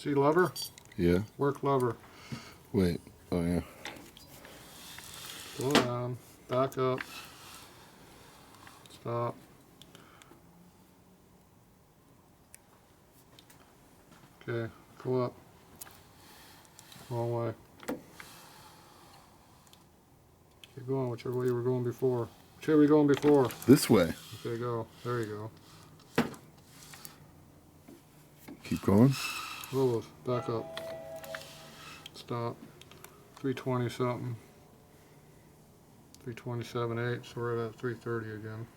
See lever? Yeah. Work lever. Wait. Oh, yeah. Slow down. Back up. Stop. Okay, go up. Wrong way. Keep going, whichever way you were going before. Which way were you going before? This way. Okay, go. There you go. Keep going. Roll, back up. Stop. 320 something. 327.8, so we're at 330 again.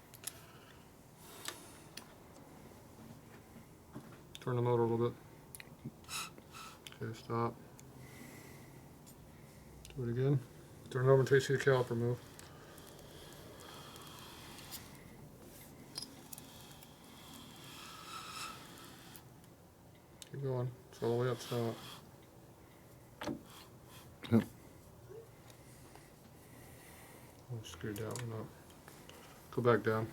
Turn the motor a little bit. Okay, stop. Do it again. Turn it over until you see the caliper move. Keep going. It's all the way up, stop. Yep. I'll screw that one up. Go back down.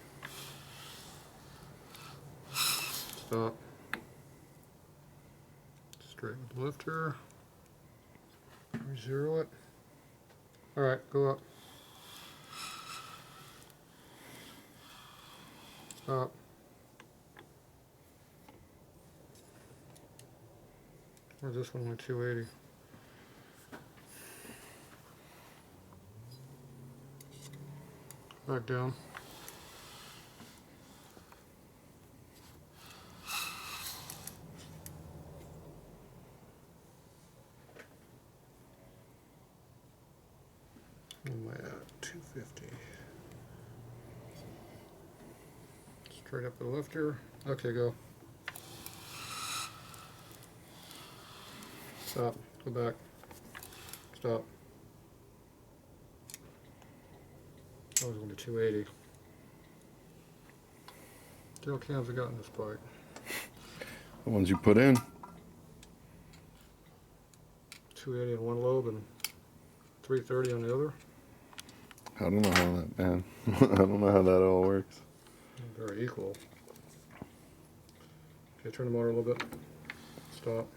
Stop. Straighten the lifter. Zero it. Alright, go up. Stop. Where's this one? Only 280. Back down. What am I at? 250. Straight up the lifter. Okay, go. Stop. Go back. Stop. I was going to 280. What cams I got in this bike? The ones you put in. 280 on one lobe and 330 on the other. I don't know how that, man. I don't know how that all works. Very equal. Okay, turn the motor a little bit. Stop.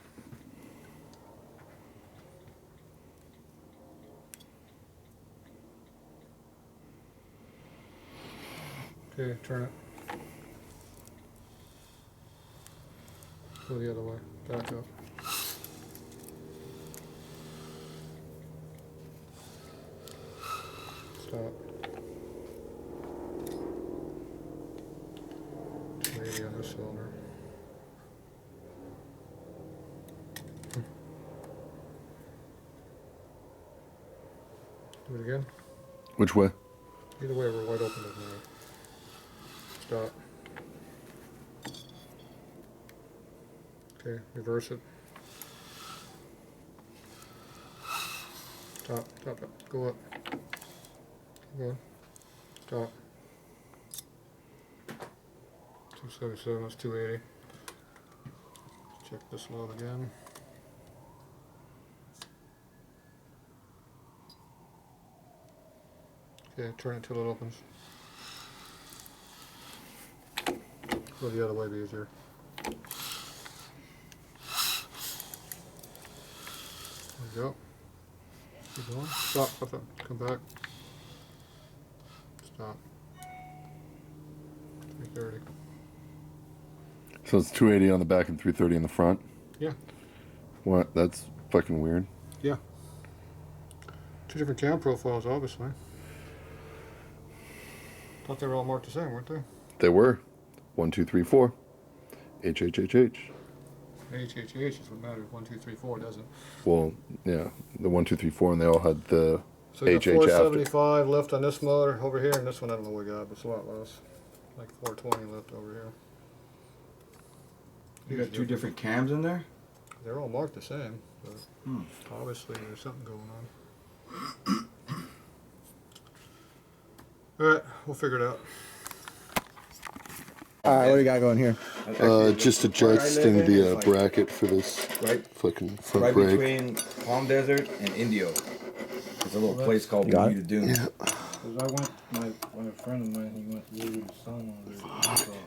Okay, turn it. Go the other way. Back up. Stop. 280 on this cylinder. Do it again. Which way? Either way, we're wide open with now. Stop. Okay, reverse it. Stop, stop, stop. Go up. Keep going. Stop. 277, that's 280. Check this load again. Okay, turn it till it opens. Go the other way, be easier. There you go. Keep going. Stop, stop, stop. Come back. Stop. 330. So it's 280 on the back and 330 in the front? Yeah. What? That's fucking weird. Yeah. Two different cam profiles, obviously. Thought they were all marked the same, weren't they? They were. 1, 2, 3, 4. HHHH. HHH is what matters. 1, 2, 3, 4 doesn't. Well, yeah. The 1, 2, 3, 4, and they all had the So you got HH after. 475 lift on this motor over here, and this one I don't know what we got, but it's a lot less. Like 420 lift over here. You got two different cams in there? They're all marked the same, but obviously there's something going on. Alright, we'll figure it out. Alright, what do you got going here? Just adjusting the bracket for this Right, fucking front right brake. between Palm Desert and Indio. There's a little place called got Bermuda Dunes. Yeah. Cause I went, my friend of mine, he went to visit his son over there.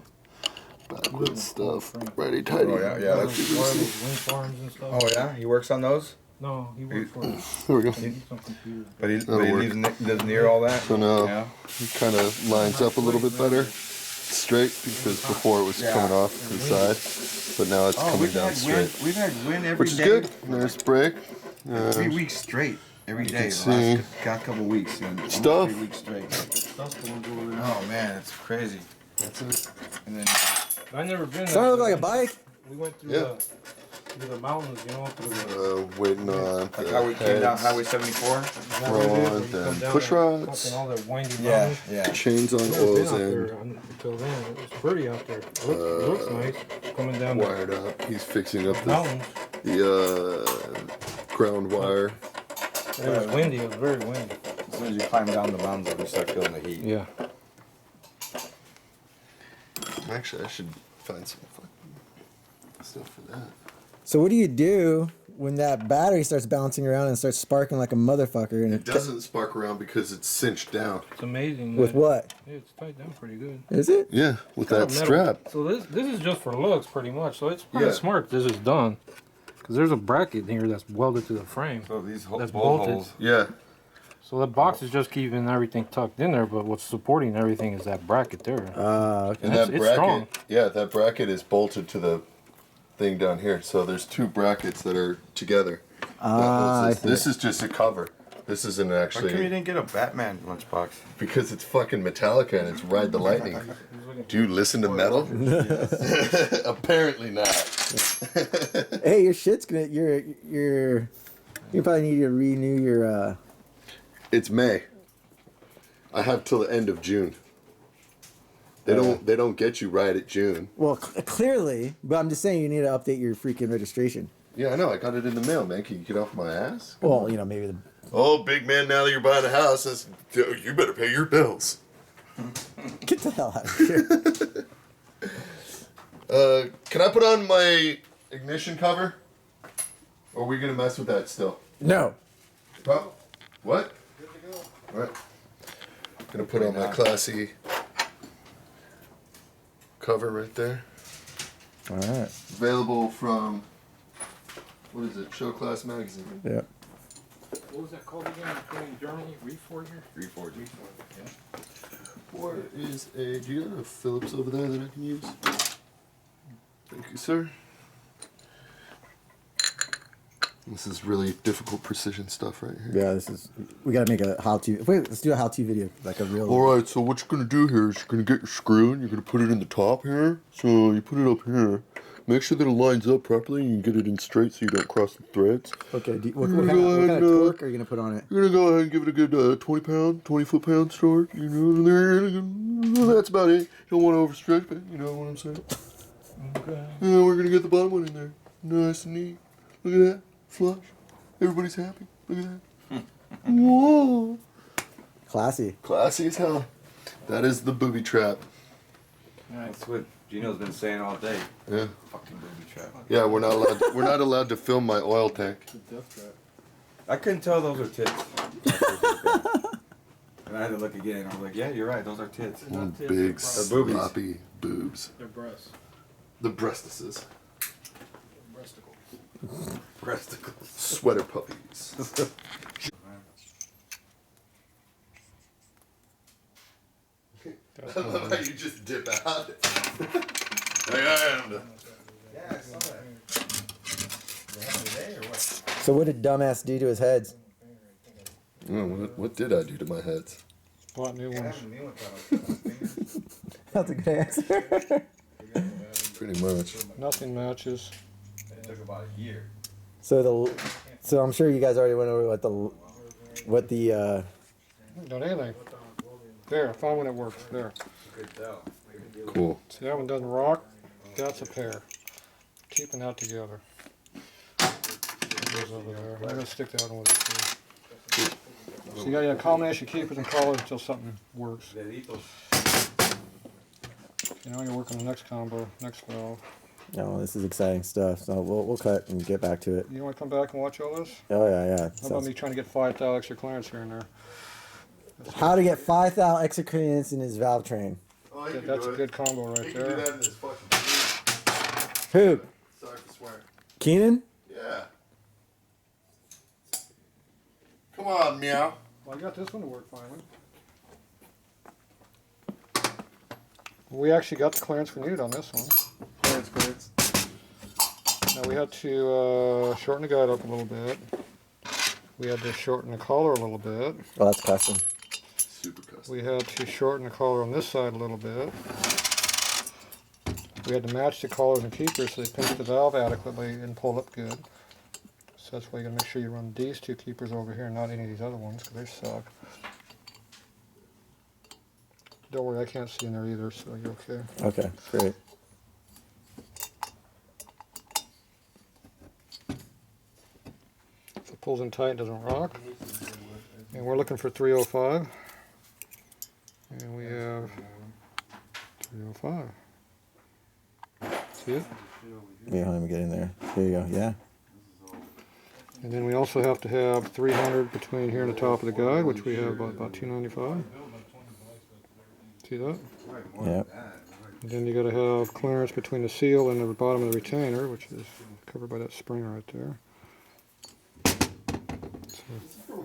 So backwards stuff. Righty tighty. Oh, yeah, yeah. Wind farms and stuff. Oh, yeah? He works on those? No, he works for There we go. he's on computer. But he work. lives near all that? So now Yeah. it kind of lines up a little bit better. Straight, because before it was coming off to the side, but now it's coming down straight. We've had wind every Which is day. good. Nice break. 3 weeks straight. Every day. see The last couple weeks. Almost stuff. 3 weeks straight. Oh, man. It's crazy. That's it. And then... I never been. Doesn't it look like a bike? We went through Yeah. through the mountains, you know, through the Waiting on Like the how we came down heads, Highway 74? rod, then push rods, fucking all the windy Yeah, mountains. yeah. chains on I've never been oils out and there until then. It was pretty out there. It looks nice. Coming down wired up. He's fixing up the the mountains. ground wire. It was windy. It was very windy. As soon as you climb down the mountains, you start feeling the heat. Yeah. Actually, I should find some fucking stuff for that. So what do you do when that battery starts bouncing around and starts sparking like a motherfucker? And It doesn't spark around because it's cinched down. It's amazing. with that- what? Yeah, it's tied down pretty good. Is it? Yeah, with Got a that metal- strap. So this is just for looks, pretty much. So it's pretty Yeah. smart. This is done. Because there's a bracket here that's welded to the frame. So these That's bolt bolted. holes. Yeah. So the box is just keeping everything tucked in there, but what's supporting everything is that bracket there. Okay. And It's- that it's bracket, strong. yeah, that bracket is bolted to the thing down here. So there's two brackets that are together. I This is just a cover. This isn't Why come you actually didn't get a Batman lunchbox? because it's fucking Metallica and it's Ride the Lightning. Do you listen to metal? Apparently not. Hey, your shit's gonna. You probably need to renew your. It's May. I have till the end of June. They don't get you right at June. Well, clearly, but I'm just saying you need to update your freaking registration. Yeah, I know. I got it in the mail, man. Can you get off my ass? Well, you know, maybe the. Oh, big man! Now that you're buying a house, you better pay your bills. Get the hell out of here. Can I put on my ignition cover? Or are we gonna mess with that still? No. Huh? What? All right. Gonna put on my classy cover right there. All right. Available from what is it? Show Class Magazine. Yeah. What was that called again? In Germany? Reforger? Reforger. Or is a? Do you have a Phillips over there that I can use? Thank you, sir. This is really difficult precision stuff right here. Yeah, this is. We gotta make a how-to. Wait, let's do a how-to video, like a real. All right, so what you're gonna do here is you're gonna get your screw and you're gonna put it in the top here. So you put it up here. Make sure that it lines up properly and you get it in straight so you don't cross the threads. Okay. What You're kind gonna of go ahead, torque are you gonna put on it? You're gonna go ahead and give it a good 20 foot-pound start. You know, that's about it. You don't want to overstretch, but you know what I'm saying. Okay. Yeah, we're gonna get the bottom one in there, nice and neat. Look at that, flush. Everybody's happy. Look at that. Whoa. Classy. Classy as hell. That is the booby trap. That's what Gino's been saying all day. Yeah. Fucking booby trap. Yeah, we're not allowed. We're not allowed to film my oil tank. I couldn't tell those are tits. And I had to look again. I was like, yeah, you're right. Those are tits. Not tits, Big they're breasts. boobies. sloppy boobs. They're breasts. The breastises. Breasticles. Breasticles. Sweater puppies. I love how you just dip out. Hey, I am. Yeah, I saw that. Today or what? So what did dumbass do to his heads? Oh, what did I do to my heads? Bought new ones. That's a good answer. Pretty much. Nothing matches. It took about a year. So I'm sure you guys already went over what the Done anything. There, I found one that works. There. Good tell. Cool. See, that one doesn't rock. That's a pair. Keeping that together. That goes over there. I'm gonna stick that one with it too. So you got a combination of keepers and collars until something works. You know, you're working on the next combo, next valve. No, this is exciting stuff. So we'll cut and get back to it. You want to come back and watch all this? Oh yeah. How about me trying to get 5,000 extra clearance here and there? How to get 5,000 extra clearance in his valve train. Oh, That's a good combo right there. in this fucking Who? Sorry for swearing. Keenan? Yeah. Come on, meow. Well, I got this one to work finally. We actually got the clearance we needed on this one. Clearance. Now we had to shorten the guide up a little bit. We had to shorten the collar a little bit. Oh, that's custom. Super custom. We had to shorten the collar on this side a little bit. We had to match the collars and keepers so they pinched the valve adequately and pulled up good. So that's why you gotta make sure you run these two keepers over here, not any of these other ones, because they suck. Don't worry, I can't see in there either, so you're okay. Okay, great. If it pulls in tight, it doesn't rock. And we're looking for 305. And we have 305. See it? Yeah, let me get in there. There you go. Yeah. And then we also have to have 300 between here and the top of the guide, which we have about 295. See that? Yep. And then you got to have clearance between the seal and the bottom of the retainer, which is covered by that spring right there. So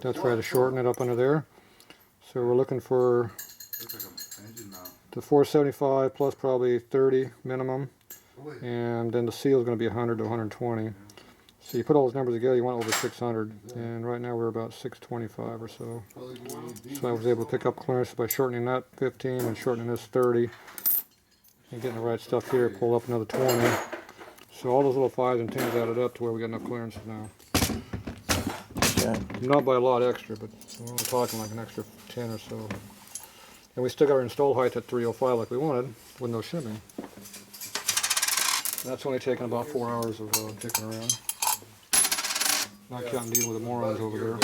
that's why I had to shorten it up under there. So we're looking for the 475 plus probably 30 minimum, and then the seal is going to be 100 to 120. So you put all those numbers together, you want over 600, and right now we're about 625 or so. So I was able to pick up clearance by shortening that 15 and shortening this 30, and getting the right stuff here, pull up another 20. So all those little 5s and 10s added up to where we got enough clearance now. Okay. Not by a lot extra, but we're only talking like an extra 10 or so. And we still got our install height at 305 like we wanted, with no shimming. That's only taken about 4 hours of kicking around. Not counting dealing with the morons over there.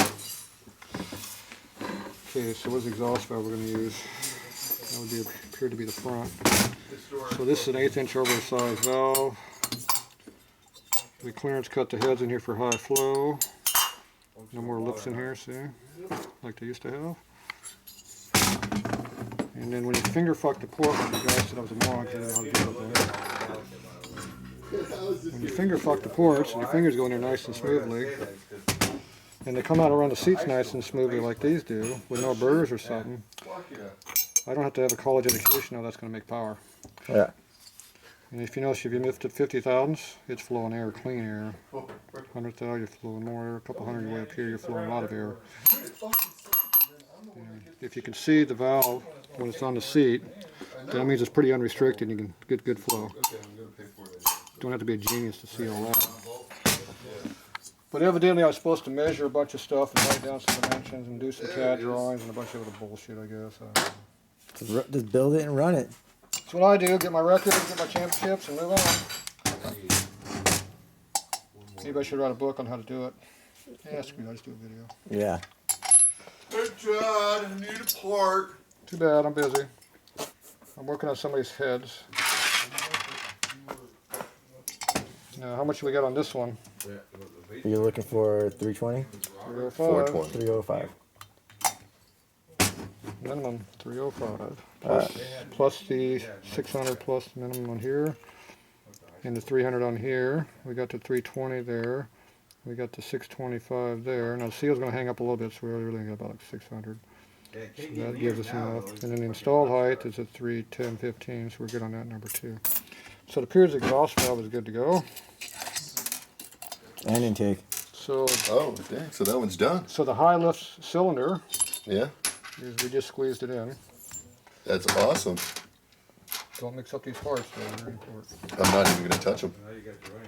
Okay, so what's the exhaust valve we're going to use? That would appear to be the front. So this is an 1/8 inch oversized valve. We clearance cut the heads in here for high flow. No more lips in here, see? Like they used to have. And then when you finger fuck the port, like the guy said I was a moron, because I didn't know how to do it there. When you finger fuck the ports and your fingers go in there nice and smoothly, and they come out around the seats nice and smoothly like these do, with no burrs or something, I don't have to have a college education, now that's going to make power. Yeah. And if you notice, if you lift it 50 thousandths, it's flowing air, clean air. 100,000, you're flowing more air. A couple hundred way up here, you're flowing a lot of air. And if you can see the valve when it's on the seat, that means it's pretty unrestricted. You can get good flow. Don't have to be a genius to see all that. But evidently, I was supposed to measure a bunch of stuff and write down some dimensions and do some CAD drawings and a bunch of other bullshit, I guess. Just build it and run it. That's what I do, get my records, get my championships, and move on. Maybe I should write a book on how to do it. Yeah, screw it, I'll just do a video. Yeah. Hey, John, I need a part. Too bad, I'm busy. I'm working on somebody's heads. Now, how much do we got on this one? You're looking for 320? 305. 420. 305. Minimum 305. Plus the 600 plus the minimum on here. And the 300 on here. We got the 320 there. We got the 625 there. Now the seal's going to hang up a little bit, so we're really got about like 600. So that gives us enough. And then the installed height is at 310, 15, so we're good on that number too. So it appears the exhaust valve is good to go. And intake. So, Oh, dang. So that one's done. so the high lift cylinder, Yeah. we just squeezed it in. That's awesome. Don't mix up these parts, they're very important. I'm not even going to touch them.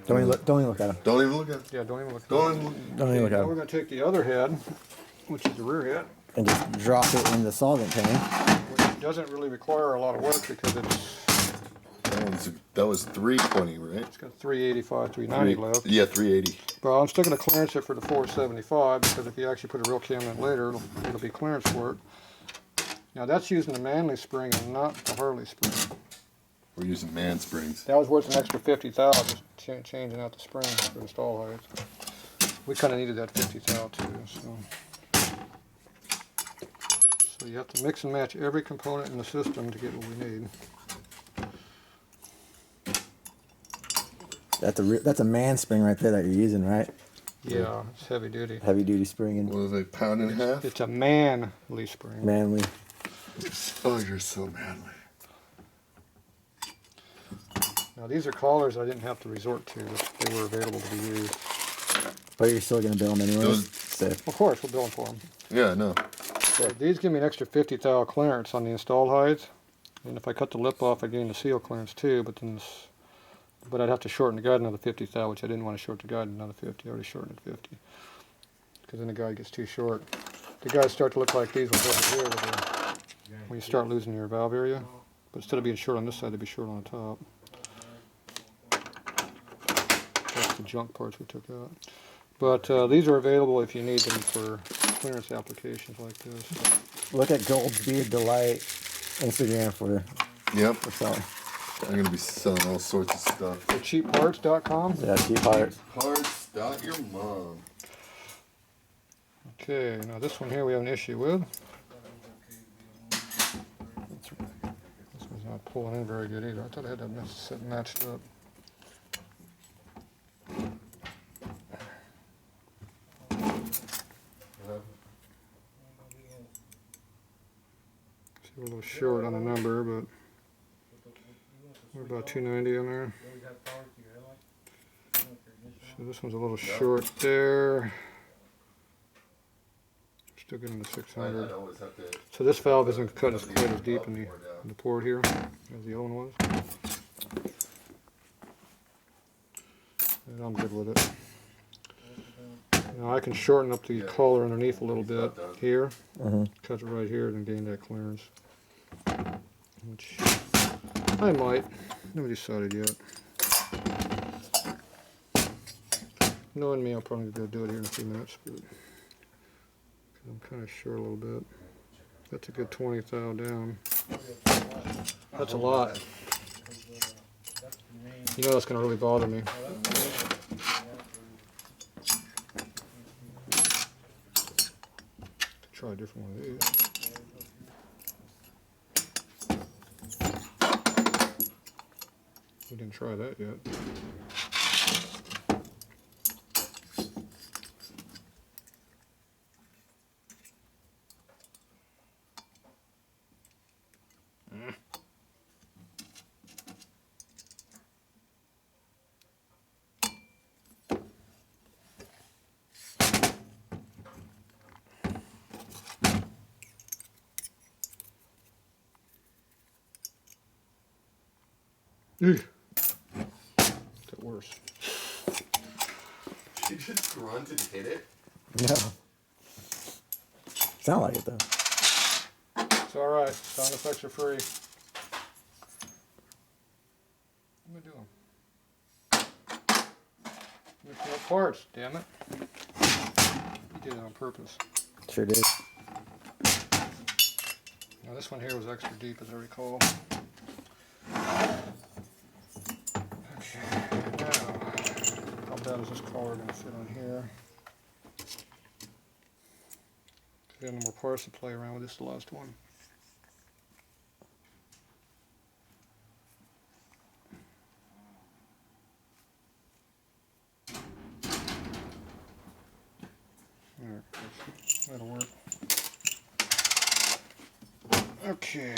Don't even look at them. Don't even look at them. Yeah, don't even look. Don't even look. Don't even look at Now we're them. going to take the other head, which is the rear head, And just drop it in the solvent tank. which doesn't really require a lot of work because That was 320, right? it's got 385, 390 left. Yeah, 380. But I'm still going to clearance it for the 475 because if you actually put a real cam in later, it'll be clearance work. Now that's using the Manley spring and not the Harley spring. We're using man springs. That was worth an extra 50,000 just changing out the spring for the stall height. We kind of needed that 50,000 too. So you have to mix and match every component in the system to get what we need. That's a man spring right there that you're using, right? Yeah, it's heavy duty. Heavy duty spring What and was it, pound and a half? It's a manly spring. manly. Oh, you're so manly. Now these are collars I didn't have to resort to. They were available to be used. But you're still gonna build them anyway. Those- Safe. Of course, we're billing for them. Yeah, no. So these give me an extra 50 thou clearance on the installed hides. And if I cut the lip off, I gain the seal clearance too. But I'd have to shorten the guide another 50 thou, which I didn't want to short the guide another 50. I already shortened it 50. Because then the guide gets too short. The guides start to look like these ones over here when you start losing your valve area. But instead of being short on this side, they'd be short on the top. That's the junk parts we took out. But these are available if you need them for clearance applications like this. Look at Gold's Beard Delight Instagram for Yep. selling. I'm gonna be selling all sorts of stuff. For cheapparts.com. Yeah, cheap parts. Parts.your-mom. Okay, now this one here we have an issue with. This one's not pulling in very good either. I thought I had that set matched up. See, we're a little short on the number, but we're about 290 in there. So this one's a little short there. Still getting the 600. So this valve isn't cut as quite as deep in the port here as the other one was. And I'm good with it. Now I can shorten up the collar underneath a little bit here. Cut it right here and gain that clearance. Which I might. Never decided yet. Knowing me, I'll probably go do it here in a few minutes. But I'm kind of short a little bit. That's a good 20 thou down. That's a lot. You know that's going to really bother me. Try a different one of these. We didn't try that yet. Ugh. Got worse. She just grunt and hit it? No. Sound like it though. It's alright. Sound effects are free. What am I doing? Mixing up parts, damn it. You did it on purpose. Sure did. Now this one here was extra deep as I recall. Okay, now, how bad is this collar going to fit on here? We have no more parts to play around with. This is the last one. Alright, that'll work. Okay.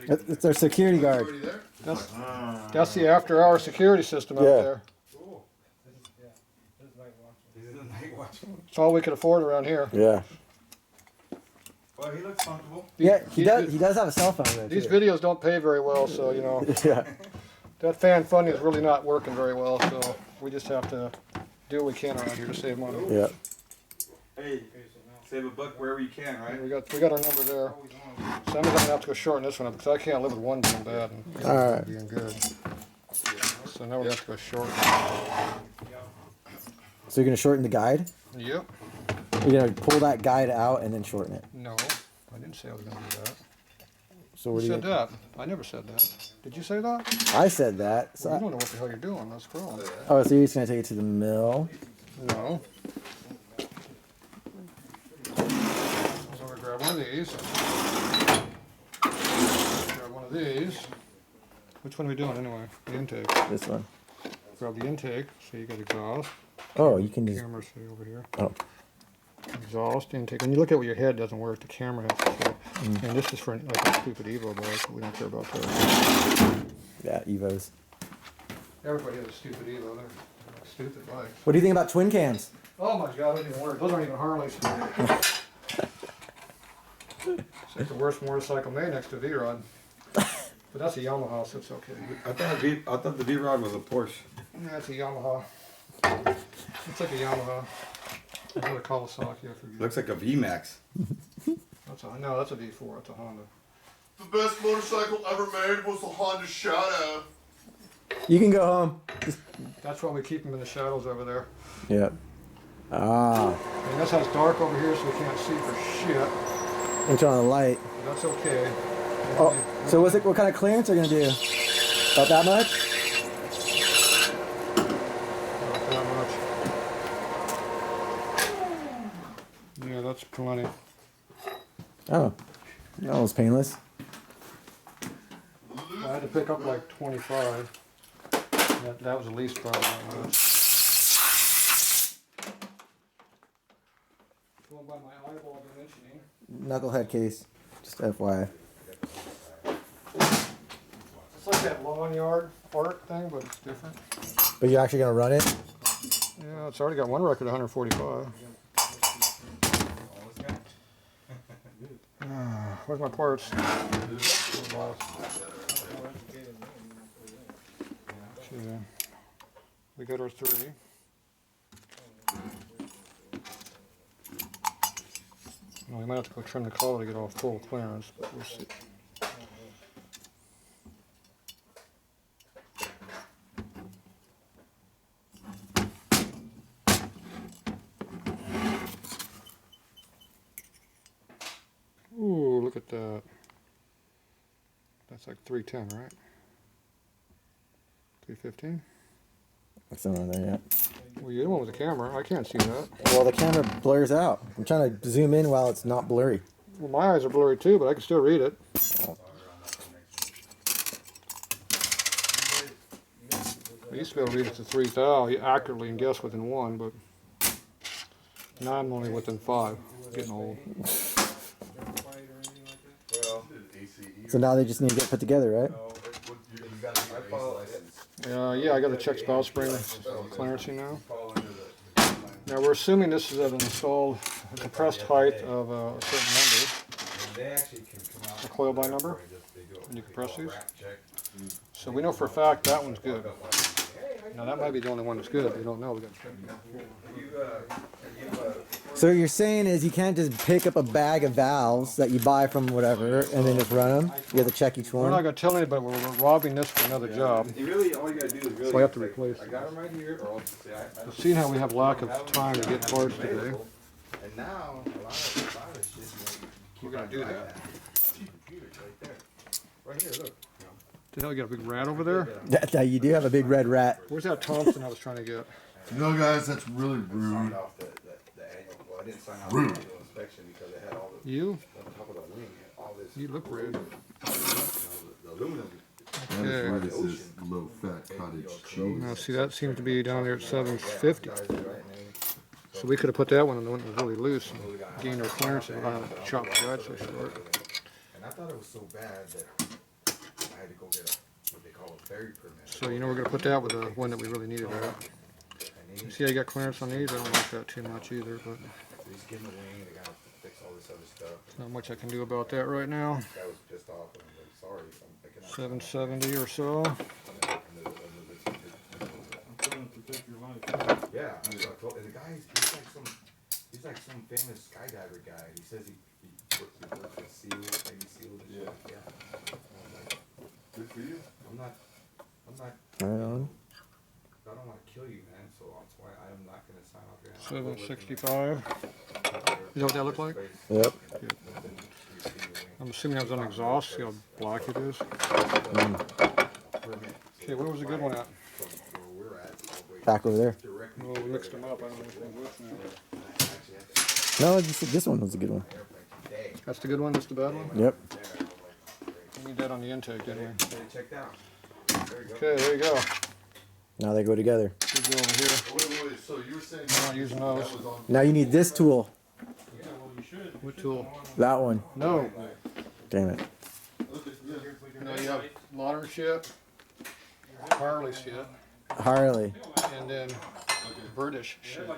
It's our security guard. That's the after-hour security system out Yeah. there. It's all we can afford around here. Yeah. Well, he looks comfortable. Yeah, he These does. vi- He does have a cell phone there These too. videos don't pay very well, so you know Yeah. that fan funding is really not working very well. So we just have to do what we can around here to save money. Yeah. Hey, save a buck wherever you can, right? We got our number there. So I'm gonna have to go shorten this one up because I can't live with one being bad and All right. being good. So now we have to go short. So you're gonna shorten the guide? Yep. You're gonna pull that guide out and then shorten it. No, I didn't say I was gonna do that. So Who what do you? said that? I never said that. Did you say that? I said that. So Well, you don't know what the hell you're doing. That's wrong. oh, so you're just gonna take it to the mill? No. So I'm gonna grab one of these. these. Which one are we doing anyway? The intake. This one. Grab the intake. So you got exhaust. Oh, you can just. Camera, see over here. Oh. Exhaust intake. When you look at what your head doesn't work, the camera has to show. And this is for like a stupid Evo bike. We don't care about that. Yeah, Evos. Everybody has a stupid Evo. They're stupid bikes. What do you think about twin cams? Oh my god, they don't even work. Those aren't even Harleys. It's like the worst motorcycle made next to V-Rod. But that's a Yamaha, so it's okay. I thought the V-Rod was a Porsche. Yeah, it's a Yamaha. It's like a Yamaha. What do they call Kawasaki? I forget. Looks like a V-Max. No, that's a V4. It's a Honda. The best motorcycle ever made was the Honda Shadow. You can go home. That's why we keep them in the shadows over there. Yep. Ah. And this has dark over here, so we can't see for shit. And turn on the light. But that's okay. Oh, so what kind of clearance are you gonna do? About that much? Not that much. Yeah, that's plenty. Oh. That was painless. I had to pick up like 25. That was the least probably that much. Going by my eyeball dimensioning. Knucklehead case. Just FYI. It's like that lawn yard art thing, but it's different. But you're actually gonna run it? Yeah, it's already got one record, 145. Where's my parts? Yeah. We got our 3. Well, we might have to go trim the collar to get all full clearance, but we'll see. Ooh, look at that. That's like 310, right? 315? That's not there yet. Well, you're the one with the camera. I can't see that. Well, the camera blurs out. I'm trying to zoom in while it's not blurry. Well, my eyes are blurry too, but I can still read it. I used to be able to read it to 3,000 accurately and guess within 1, but now I'm only within 5. Getting old. So now they just need to get put together, right? Yeah, I got to check spout spring clearancing now. Now we're assuming this is at an installed compressed height of a certain number, a coil by number, when you compress these. So we know for a fact that one's good. Now that might be the only one that's good. We don't know. We got to check. So what you're saying is you can't just pick up a bag of valves that you buy from whatever and then just run them. You have to check each We're one. not going to tell anybody we're robbing this for another job. You really, all you gotta do is really. So I have to replace I got them right here, or I'll just say Seeing how we have lack of time to get parts today, And now, a lot of shit, we're going to do that. computers right there. Right here, look. The hell, you got a big rat over there? Yeah, you do have a big red rat. Where's that Thompson I was trying to get? You know, guys, that's really rude. Signed off the annual, well, I didn't sign off the annual inspection because it had all the, You? on top of the wing, all this, You look rude. the aluminum. Okay. This is low-fat cottage cheese. Now, see, that seems to be down there at 750. So we could have put that one in the one that was really loose and gained our clearance and chopped the guide so short. And I thought it was so bad that I had to go get what they call a ferry permit. So, you know, we're going to put that with the one that we really needed at. You see how you got clearance on these? I don't like that too much either, but They just give them the wing, they gotta fix all this other stuff. there's not much I can do about that right now. This guy was pissed off and I'm like, sorry, I cannot. 770 or so. Yeah, and the guy, he's like some famous skydiver guy. He says he works with SEAL, Navy SEAL and shit. Yeah. Good for you. I'm not, Right on. I don't wanna kill you, man, so that's why I'm not gonna sign off your hand. 765. You know what that look like? Yep. I'm assuming that was on exhaust. See how black it is? Okay, where was the good one at? Back over there. Well, we mixed them up. I don't know which one's which now. No, this one was a good one. That's the good one, that's the bad one? Yep. I need that on the intake, didn't we? Get it checked out. There you go. Okay, there you go. Now they go together. Should go over here. Wait, so you were saying I'm not using those. that was on Now you need this tool. What tool? That one. No. Damn it. You know, you have modern shit, Harley shit, Harley. and then British shit.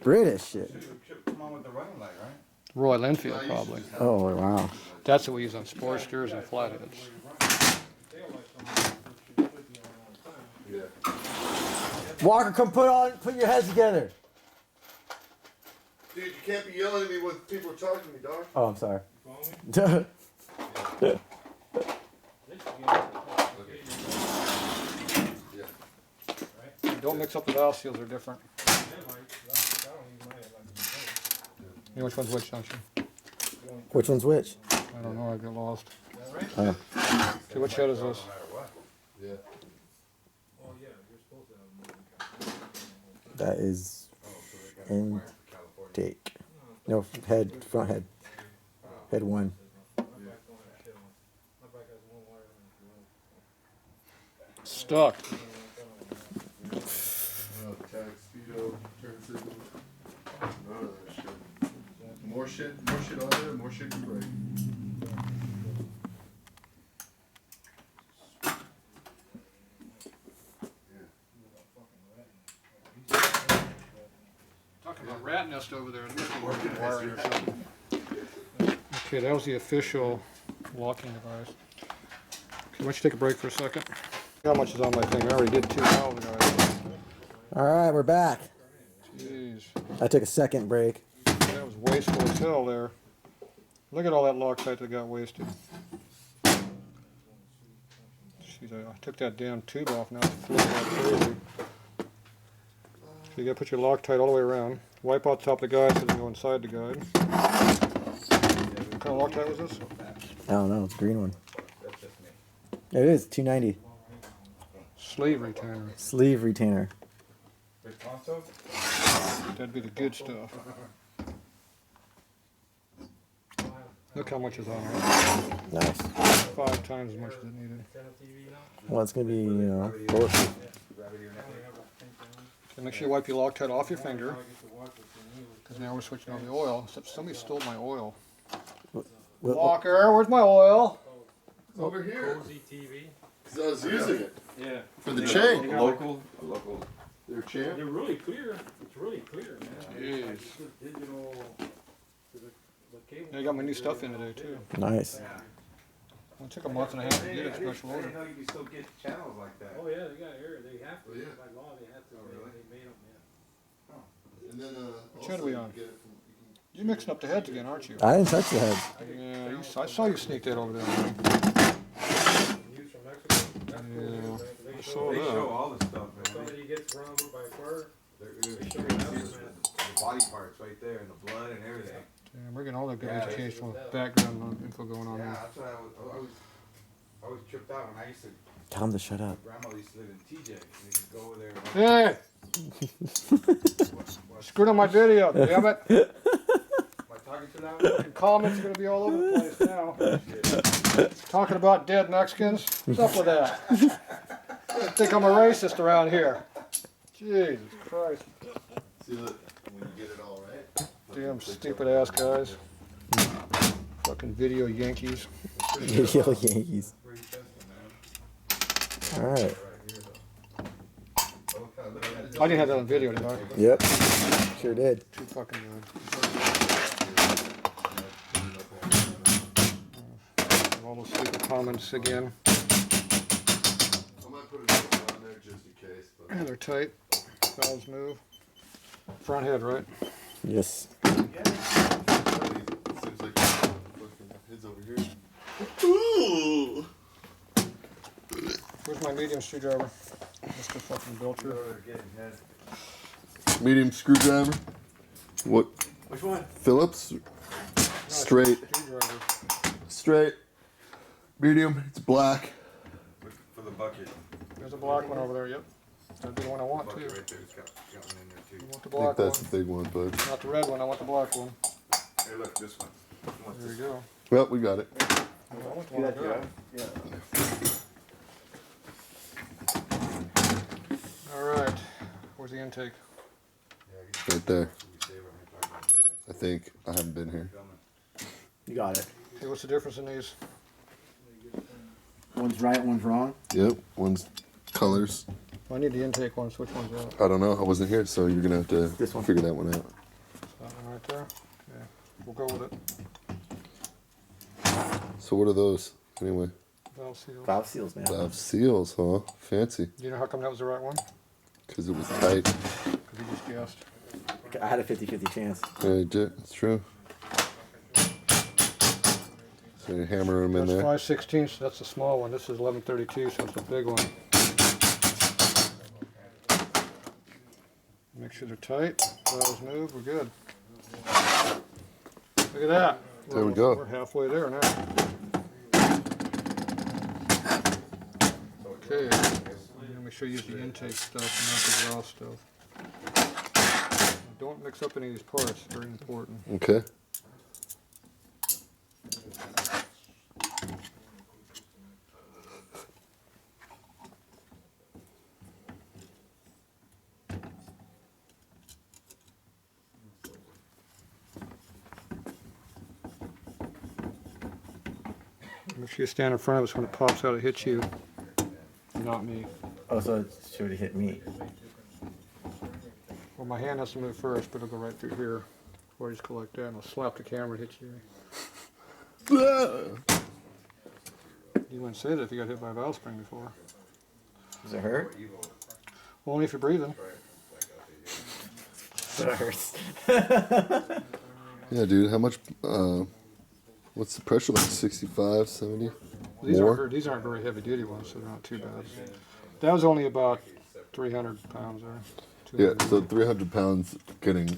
British shit. Come on with the running light, right? Royal Enfield, probably. Oh, wow. That's what we use on Sportsters and flatheads. Walker, come put your heads together. Dude, you can't be yelling at me when people are talking to me, dog. Oh, I'm sorry. Don't mix up the valve seals, they're different. You know which one's which, don't you? Which one's which? I don't know, I get lost. Oh. Okay, which head is this? Yeah. That is intake. No, front head. Head one. Stuck. Tag, speedo, turn signals. None of that shit. More shit on there, more shit to break. Talking about rat nest over there. Wiring or something. Okay, that was the official locking device. Okay, why don't you take a break for a second? How much is on my thing? I already did 2 valves, guys. All right, we're back. Jeez, I took a second break. that was wasteful as hell there. Look at all that Loctite that got wasted. Jeez, I took that damn tube off now. It's floating like crazy. So you gotta put your Loctite all the way around. Wipe out the top of the guide so it doesn't go inside the guide. What kind of Loctite was this? I don't know. It's a green one. It is 290. Sleeve retainer. Sleeve retainer. That'd be the good stuff. Look how much is on there. Nice. 5 times as much as it needed. Well, it's gonna be bulletproof. Okay, make sure you wipe your Loctite off your finger. Because now we're switching on the oil. Except somebody stole my oil. Walker, where's my oil? It's over here. Cozy TV. Because I was using it. Yeah. For the chain. Local. Their chain. They're really clear. It's really clear, man. Jeez. It's just digital. The cable. I got my new stuff in today too. Nice. It took a month and a half to get it special I order. didn't know you could still get channels like that. Oh yeah, they got air. They have to. Oh, yeah. By law, they have to. really? They made them. Yeah. And then, Which head are we on? You're mixing up the heads again, aren't you? I didn't touch the head. Yeah, I saw you sneak that over there. Used from Mexico. Yeah, I saw They show that. all the stuff, man. Somebody gets run over by a car. They show you the body parts right there and the blood and everything. Damn, we're getting all that good Yeah, educational background info going on Yeah, here. that's what I was tripped out when I used to. Tell him to shut up. My grandmother used to live in TJ, and they could go over there. And Hey! Screwed on my video, damn it! Am I talking too loud? The comments are gonna be all over the place now. Talking about dead Mexicans? What's up with that? I think I'm a racist around here. Jesus Christ. See that when you get it all right. Damn stupid ass guys. Fucking video Yankees. Video Yankees. All right. I didn't have that on video, did I? Yep. Sure did. Too fucking good. All those stupid comments again. I might put it on there just in case. But Yeah, they're tight. Valves move. Front head, right? Yes. it seems like head's over here. Ooh. Where's my medium screwdriver? Mr. fucking Belcher. Medium screwdriver. What? Which one? Phillips? Straight. Screwdriver. Straight. Medium. It's black. For the bucket. There's a black one over there, yep. That'd be the one I want too. Bucket right there. It's got one in there I too. want the I think black that's one. the big one, bud. Not the red one, I want the black one. Hey, look, this one. There you go. Well, we got it. Do that, yeah. All right. Where's the intake? Right there. I think. I haven't been here. You got it. Okay, what's the difference in these? One's right, one's wrong. Yep. One's colors. I need the intake ones. Which one's that? I don't know. I wasn't here, so you're gonna have to This one. figure that one out. That one right there? Okay. We'll go with it. So what are those anyway? Valve seals. Valve seals, man. Valve seals, huh? Fancy. Do you know how come that was the right one? Because it was tight. Because you just guessed. I had a 50-50 chance. Yeah, it's true. So you hammer them in That's there. 5/16, so that's the small one. This is 11/32, so it's the big one. Make sure they're tight. Valves move. We're good. Look at that. There we go. We're halfway there now. Okay. Make sure you use the intake stuff and not the exhaust stuff. Don't mix up any of these parts. Very important. Okay. Make sure you stand in front of us when it pops out. It hits you, not me. Oh, so it should have hit me. Well, my hand has to move first, but it'll go right through here. Or just go like that, and it'll slap the camera and hit you. You wouldn't say that if you got hit by a valve spring before. Does it hurt? Only if you're breathing. It hurts. Yeah, dude. How much? What's the pressure like? 65, 70? These More? aren't very heavy duty ones, so they're not too bad. That was only about 300 pounds there. Yeah, 200. so 300 pounds getting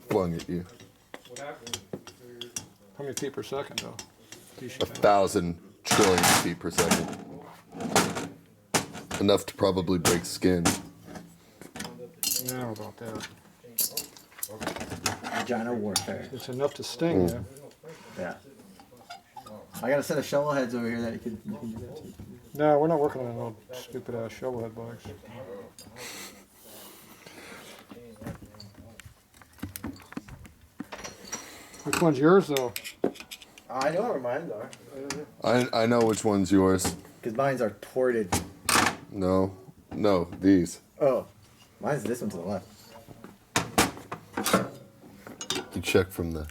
flung at you. How many feet per second though? 1,000 trillion feet per second. Enough to probably break skin. Now about that. Vagina warfare. It's enough to sting you. Yeah. I got a set of shovel heads over here that you can do that to. No, we're not working on no stupid ass shovel head bikes. Which one's yours though? I know where mine are. I know which one's yours. Because mine's are torted. No, these. Oh, mine's this one to the left. You check from the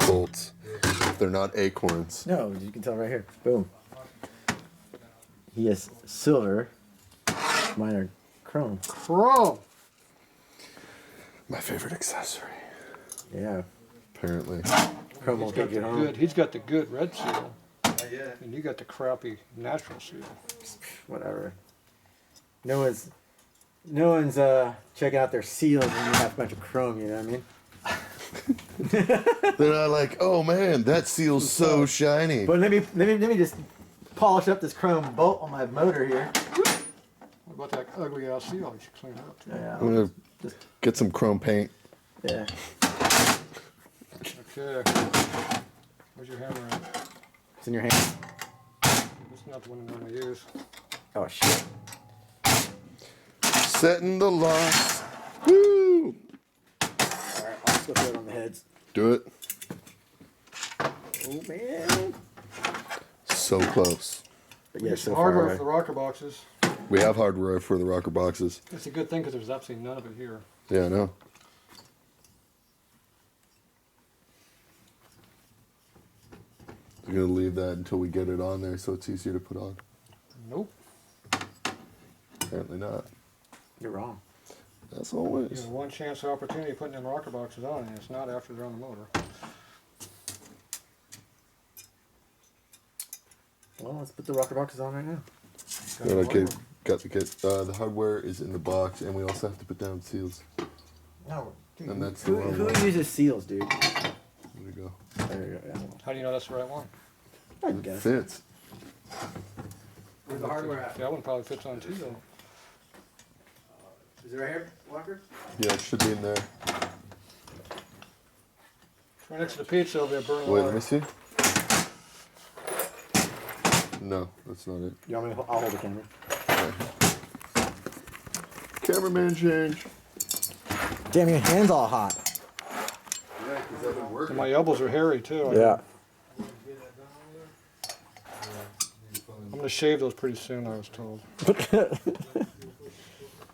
bolts. They're not acorns. No, you can tell right here. Boom. He has silver. Mine are chrome. Chrome! My favorite accessory. Yeah. Apparently. Chrome He's won't got take it the home. good. He's got the good red seal. And you got the crappy natural seal. Whatever. No one's checking out their seals when you have a bunch of chrome, you know what I mean? They're not like, oh man, that seal's so shiny. But let me just polish up this chrome bolt on my motor here. What about that ugly ass seal? You should clean it up too. Yeah. I'm gonna get some chrome paint. Yeah. Okay. Where's your hammer at? It's in your hand. This is not the one I'm going to use. Oh shit. Setting the locks. Woo! Alright, I'll just go throw it on the heads. Do it. Oh man. So close. But We yeah, get so some far hardware away. for the rocker boxes. We have hardware for the rocker boxes. It's a good thing because there's absolutely none of it here. Yeah, I know. We're gonna leave that until we get it on there so it's easier to put on. Nope. Apparently not. You're wrong. That's You always. have one chance of opportunity of putting them rocker boxes on, and it's not after they're on the motor. Well, let's put the rocker boxes on right now. Okay, got the kit. The hardware is in the box, and we also have to put down seals. No. Dude, And that's who, the wrong who one. uses seals, dude? There we go. There you go. Yeah. How do you know that's the right one? I It guess. fits. Where's the hardware at? That one probably fits on too, though. Is it right here, Walker? Yeah, it should be in there. Right next to the pizza, there'll be a burning Wait, let wire. me see. No, that's not it. You want me to, I'll hold the camera. Cameraman change. Damn, your hand's all hot. Yeah, because I've been And working. my elbows are hairy too. Yeah. I'm gonna shave those pretty soon, I was told.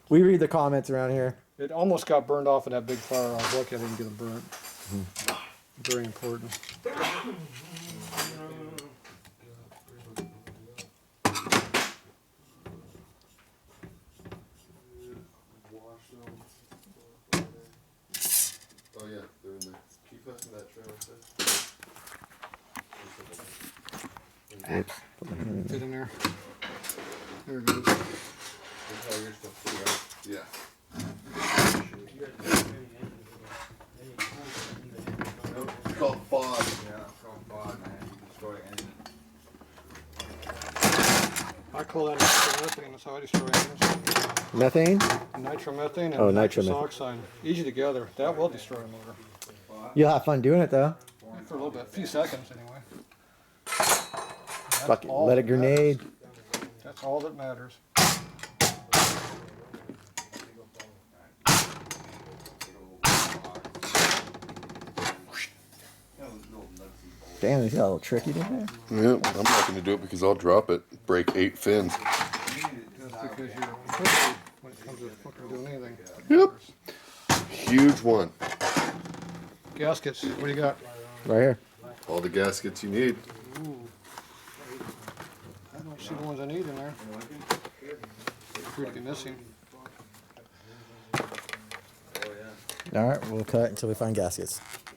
We read the comments around here. It almost got burned off in that big fire. I was lucky I didn't get them burnt. Very important. Oh yeah, they're in there. Keep pressing that trailer. Fit in there. There it goes. Yeah. It's called fog. Yeah, it's called fog, man. You can destroy anything. I call that nitromethane. That's how I destroy engines. Methane? Nitromethane and Oh, nitrous nitromethane. oxide. Easy together. That will destroy a motor. You'll have fun doing it though. For a little bit. A few seconds anyway. That's Fuck it. all Let that a grenade. matters. That's all that matters. Damn, he's got a little tricky in there. Yep, I'm not going to do it because I'll drop it. Break 8 fins. That's because you're a pussy when it comes to fucking doing anything. Yep. Huge one. Gaskets. What do you got? Right here. All the gaskets you need. Ooh. I don't see the ones I need in there. Free to get missing. All right, we'll cut until we find gaskets.